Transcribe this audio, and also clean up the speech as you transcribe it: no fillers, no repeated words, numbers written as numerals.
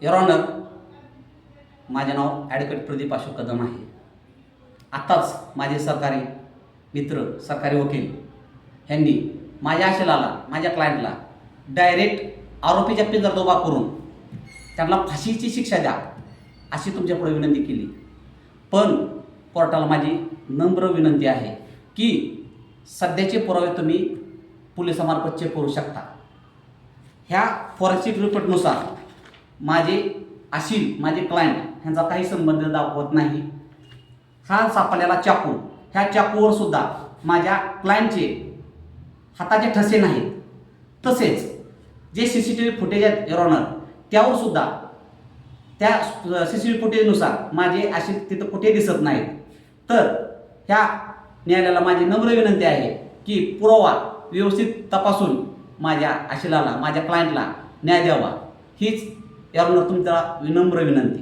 Your honour, माझे नाव advocate Pradeep Ashok Kadam आहे. आत्ताच माझे सरकारी मित्र, सरकारी वकील यांनी माझ्या आशेलाला, माझ्या क्लायंटला डायरेक्ट आरोपीच्या पिंजऱ्यात उभा करून त्यांना फाशीची शिक्षा द्या अशी तुमच्यापुढे विनंती केली. पण कोर्टाला माझी नम्र विनंती आहे की सध्याचे पुरावे तुम्ही पोलिसामार्फत चेक करू शकता. ह्या फॉरेन्सिक रिपोर्टनुसार माझे माझे क्लायंट ह्यांचा काही संबंध दाखवत नाही. हा सापडलेला चाकू, ह्या चाकूवर सुद्धा माझ्या क्लायंटचे हाताचे ठसे नाहीत. तसेच जे CCTV फुटेज आहेत युअर ऑनर, त्यावर सुद्धा त्या CCTV फुटेजनुसार माझे तिथं कुठे दिसत नाहीत. तर ह्या न्यायालयाला माझी नम्र विनंती आहे की पुरावा व्यवस्थित तपासून माझ्या आशिलाला, माझ्या क्लायंटला न्याय द्यावा. हीच युअर ऑनर तुमचा विनम्र विनंती.